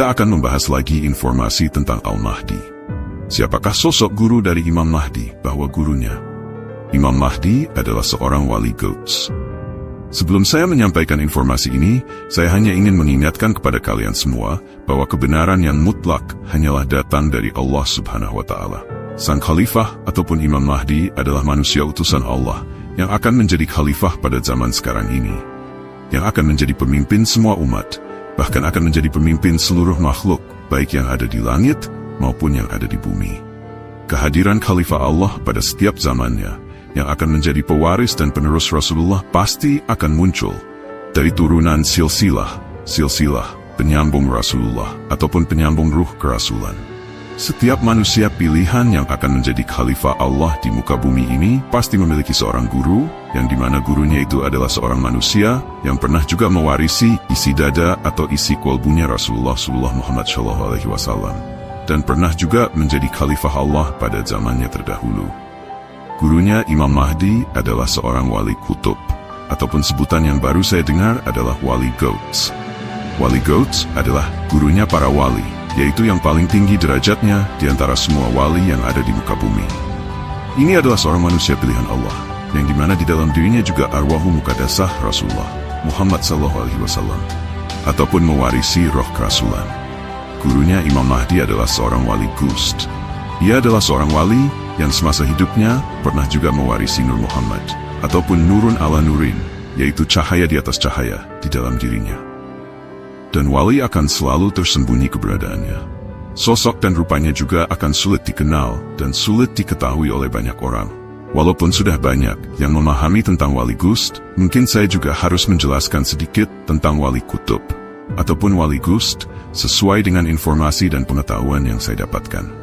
kita akan membahas lagi informasi tentang Al-Mahdi. Siapakah sosok guru dari Imam Mahdi? Bahwa gurunya Imam Mahdi adalah seorang wali Quds. Sebelum saya menyampaikan informasi ini, saya hanya ingin mengingatkan kepada kalian semua bahwa kebenaran yang mutlak hanyalah datang dari Allah Subhanahu wa Ta'ala. Sang Khalifah ataupun Imam Mahdi adalah manusia utusan Allah yang akan menjadi khalifah pada zaman sekarang ini, yang akan menjadi pemimpin semua umat, bahkan akan menjadi pemimpin seluruh makhluk, baik yang ada di langit maupun yang ada di bumi. Kehadiran Khalifah Allah pada setiap zamannya, yang akan menjadi pewaris dan penerus Rasulullah, pasti akan muncul dari turunan silsilah penyambung Rasulullah ataupun penyambung ruh kerasulan. Setiap manusia pilihan yang akan menjadi khalifah Allah di muka bumi ini pasti memiliki seorang guru, yang dimana gurunya itu adalah seorang manusia yang pernah juga mewarisi isi dada atau isi kolbunya Rasulullah Muhammad SAW, dan pernah juga menjadi khalifah Allah pada zamannya terdahulu. Gurunya Imam Mahdi adalah seorang wali kutub, ataupun sebutan yang baru saya dengar adalah wali Quds. Wali Quds adalah gurunya para wali, yaitu yang paling tinggi derajatnya di antara semua wali yang ada di muka bumi. Ini adalah seorang manusia pilihan Allah, yang dimana di dalam dirinya juga arwahu mukadasah Rasulullah Muhammad SAW, ataupun mewarisi roh kerasulan. Gurunya Imam Mahdi adalah seorang wali Qust. Ia adalah seorang wali yang semasa hidupnya pernah juga mewarisi Nur Muhammad, ataupun Nurun ala Nurin, yaitu cahaya di atas cahaya di dalam dirinya. Dan wali akan selalu tersembunyi keberadaannya. Sosok dan rupanya juga akan sulit dikenal dan sulit diketahui oleh banyak orang. Walaupun sudah banyak yang memahami tentang wali Qust, mungkin saya juga harus menjelaskan sedikit tentang wali kutub, ataupun wali Qust, sesuai dengan informasi dan pengetahuan yang saya dapatkan.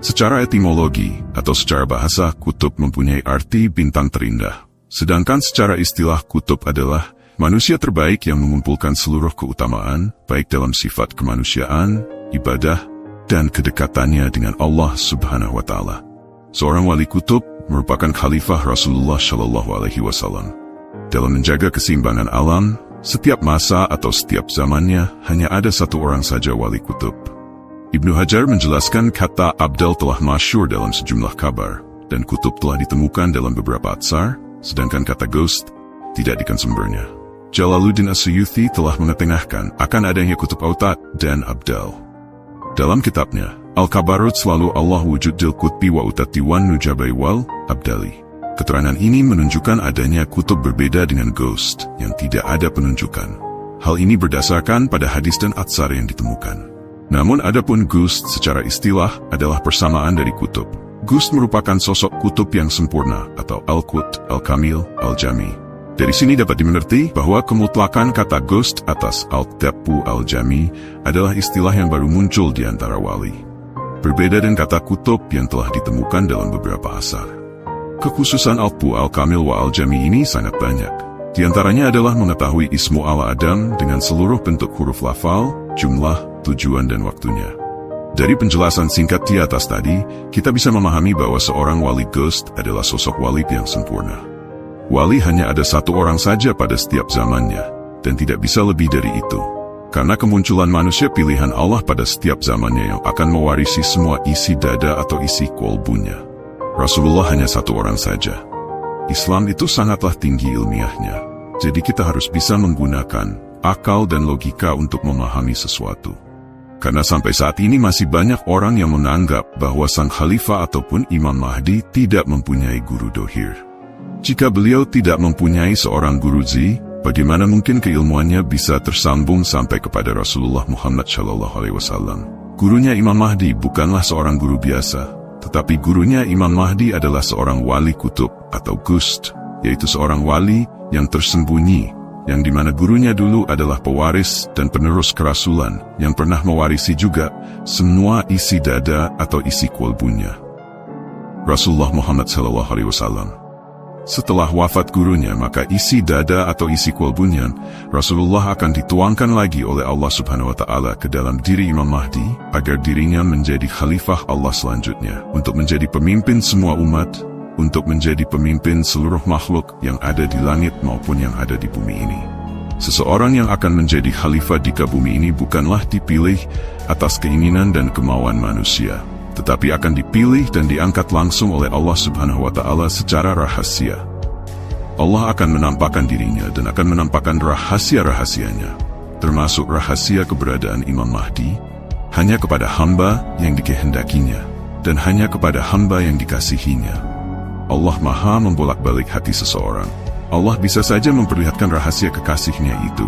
Secara etimologi atau secara bahasa, kutub mempunyai arti bintang terindah. Sedangkan secara istilah, kutub adalah manusia terbaik yang mengumpulkan seluruh keutamaan, baik dalam sifat kemanusiaan, ibadah, dan kedekatannya dengan Allah Subhanahu wa Ta'ala. Seorang wali kutub merupakan khalifah Rasulullah SAW. Dalam menjaga keseimbangan alam, setiap masa atau setiap zamannya hanya ada satu orang saja wali kutub. Ibnu Hajar menjelaskan kata Abdal telah masyhur dalam sejumlah kabar, dan kutub telah ditemukan dalam beberapa atsar, sedangkan kata ghost tidak dikan sumbernya. Jalaluddin As-Suyuti telah mengetengahkan akan adanya kutub Autat dan Abdal. Dalam kitabnya, Al-Kabarut selalu Allah wujudil kutbi wa utati wan nujabai wal Abdali. Keterangan ini menunjukkan adanya kutub berbeda dengan ghost yang tidak ada penunjukan. Hal ini berdasarkan pada hadis dan atsar yang ditemukan. Namun adapun Qust secara istilah adalah persamaan dari kutub. Qust merupakan sosok kutub yang sempurna atau Al-Qut, Al-Kamil, Al-Jami. Dari sini dapat dimengerti bahwa kemutlakan kata Qust atas Al-Tapu Al-Jami adalah istilah yang baru muncul di antara wali. Berbeda dengan kata kutub yang telah ditemukan dalam beberapa asar. Kekhususan Al-Tapu Al-Kamil wa Al-Jami ini sangat banyak. Di antaranya adalah mengetahui Ismu Al-Adam dengan seluruh bentuk huruf lafal, jumlah, tujuan dan waktunya. Dari penjelasan singkat di atas tadi, kita bisa memahami bahwa seorang wali Qust adalah sosok wali yang sempurna. Wali hanya ada satu orang saja pada setiap zamannya, dan tidak bisa lebih dari itu. Karena kemunculan manusia pilihan Allah pada setiap zamannya yang akan mewarisi semua isi dada atau isi kolbunya. Rasulullah hanya satu orang saja. Islam itu sangatlah tinggi ilmiahnya, jadi kita harus bisa menggunakan akal dan logika untuk memahami sesuatu. Karena sampai saat ini masih banyak orang yang menganggap bahwa sang khalifah ataupun Imam Mahdi tidak mempunyai guru dohir. Jika beliau tidak mempunyai seorang guruzi, bagaimana mungkin keilmuannya bisa tersambung sampai kepada Rasulullah Muhammad SAW? Gurunya Imam Mahdi bukanlah seorang guru biasa, tetapi gurunya Imam Mahdi adalah seorang wali kutub atau Qust, yaitu seorang wali yang tersembunyi, yang dimana gurunya dulu adalah pewaris dan penerus kerasulan yang pernah mewarisi juga semua isi dada atau isi kolbunya Rasulullah Muhammad SAW. Setelah wafat gurunya, maka isi dada atau isi kolbunya Rasulullah akan dituangkan lagi oleh Allah Subhanahu wa Ta'ala ke dalam diri Imam Mahdi agar dirinya menjadi khalifah Allah selanjutnya, untuk menjadi pemimpin semua umat, untuk menjadi pemimpin seluruh makhluk yang ada di langit maupun yang ada di bumi ini. Seseorang yang akan menjadi khalifah di bumi ini bukanlah dipilih atas keinginan dan kemauan manusia, tetapi akan dipilih dan diangkat langsung oleh Allah Subhanahu wa Ta'ala secara rahasia. Allah akan menampakkan dirinya dan akan menampakkan rahasia-rahasianya, termasuk rahasia keberadaan Imam Mahdi, hanya kepada hamba yang dikehendakinya, dan hanya kepada hamba yang dikasihinya. Allah Maha membolak-balik hati seseorang. Allah bisa saja memperlihatkan rahasia kekasihnya itu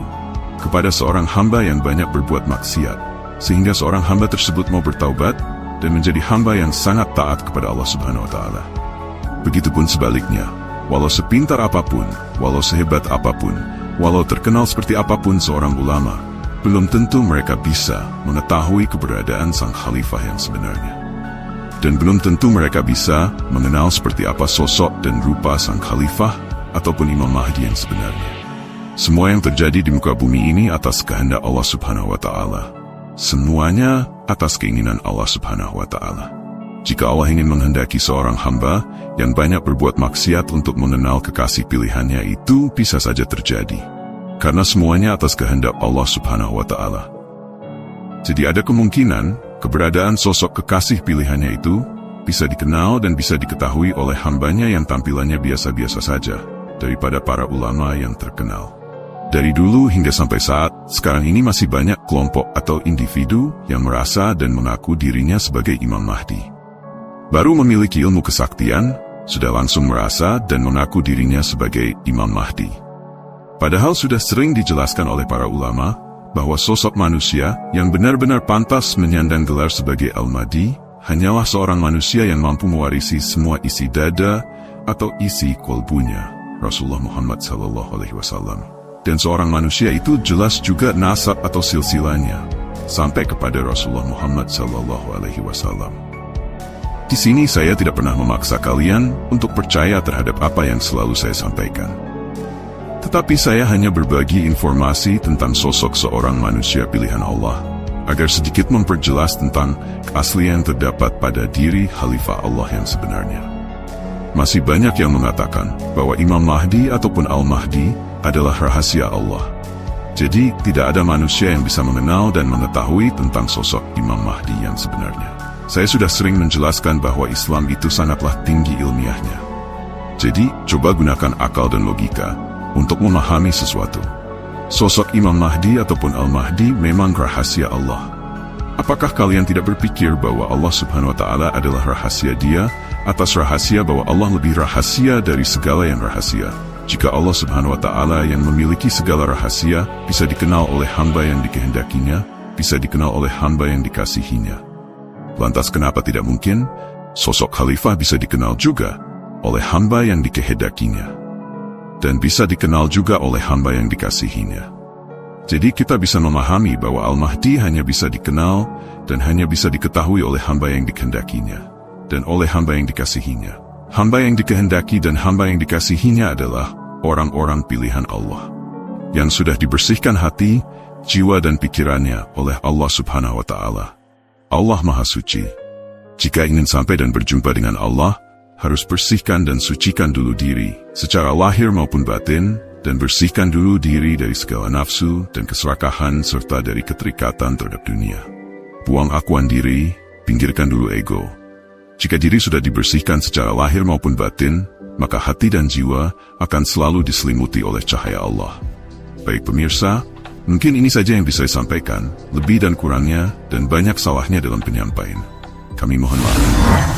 kepada seorang hamba yang banyak berbuat maksiat, sehingga seorang hamba tersebut mau bertaubat dan menjadi hamba yang sangat taat kepada Allah Subhanahu wa Ta'ala. Begitupun sebaliknya, walau sepintar apapun, walau sehebat apapun, walau terkenal seperti apapun seorang ulama, belum tentu mereka bisa mengetahui keberadaan sang khalifah yang sebenarnya. Dan belum tentu mereka bisa mengenal seperti apa sosok dan rupa sang khalifah ataupun Imam Mahdi yang sebenarnya. Semua yang terjadi di muka bumi ini atas kehendak Allah Subhanahu wa Ta'ala. Semuanya atas keinginan Allah Subhanahu wa Ta'ala. Jika Allah ingin menghendaki seorang hamba yang banyak berbuat maksiat untuk mengenal kekasih pilihannya, itu bisa saja terjadi, karena semuanya atas kehendak Allah Subhanahu wa Ta'ala. Jadi ada kemungkinan keberadaan sosok kekasih pilihannya itu bisa dikenal dan bisa diketahui oleh hambanya yang tampilannya biasa-biasa saja, daripada para ulama yang terkenal. Dari dulu hingga sampai saat sekarang ini masih banyak kelompok atau individu yang merasa dan mengaku dirinya sebagai Imam Mahdi. Baru memiliki ilmu kesaktian, sudah langsung merasa dan mengaku dirinya sebagai Imam Mahdi. Padahal sudah sering dijelaskan oleh para ulama bahwa sosok manusia yang benar-benar pantas menyandang gelar sebagai Al-Mahdi hanyalah seorang manusia yang mampu mewarisi semua isi dada atau isi kolbunya Rasulullah Muhammad SAW. Dan seorang manusia itu jelas juga nasab atau silsilahnya sampai kepada Rasulullah Muhammad SAW. Di sini saya tidak pernah memaksa kalian untuk percaya terhadap apa yang selalu saya sampaikan. Tetapi saya hanya berbagi informasi tentang sosok seorang manusia pilihan Allah, agar sedikit memperjelas tentang keaslian terdapat pada diri Khalifah Allah yang sebenarnya. Masih banyak yang mengatakan bahwa Imam Mahdi ataupun Al-Mahdi adalah rahasia Allah. Jadi tidak ada manusia yang bisa mengenal dan mengetahui tentang sosok Imam Mahdi yang sebenarnya. Saya sudah sering menjelaskan bahwa Islam itu sangatlah tinggi ilmiahnya. Jadi coba gunakan akal dan logika untuk memahami sesuatu. Sosok Imam Mahdi ataupun Al-Mahdi memang rahasia Allah. Apakah kalian tidak berpikir bahwa Allah Subhanahu wa Ta'ala adalah rahasia Dia atas rahasia bahwa Allah lebih rahasia dari segala yang rahasia? Jika Allah Subhanahu wa Ta'ala yang memiliki segala rahasia bisa dikenal oleh hamba yang dikehendakinya, bisa dikenal oleh hamba yang dikasihinya, lantas kenapa tidak mungkin sosok khalifah bisa dikenal juga oleh hamba yang dikehendakinya, dan bisa dikenal juga oleh hamba yang dikasihinya? Jadi kita bisa memahami bahwa Al-Mahdi hanya bisa dikenal dan hanya bisa diketahui oleh hamba yang dikehendakinya dan oleh hamba yang dikasihinya. Hamba yang dikehendaki dan hamba yang dikasihinya adalah orang-orang pilihan Allah yang sudah dibersihkan hati, jiwa dan pikirannya oleh Allah Subhanahu wa Ta'ala. Allah Maha Suci. Jika ingin sampai dan berjumpa dengan Allah, harus bersihkan dan sucikan dulu diri secara lahir maupun batin, dan bersihkan dulu diri dari segala nafsu dan keserakahan serta dari keterikatan terhadap dunia. Buang akuan diri, pinggirkan dulu ego. Jika diri sudah dibersihkan secara lahir maupun batin, maka hati dan jiwa akan selalu diselimuti oleh cahaya Allah. Baik pemirsa, mungkin ini saja yang bisa saya sampaikan, lebih dan kurangnya dan banyak salahnya dalam penyampaian. Kami mohon maaf.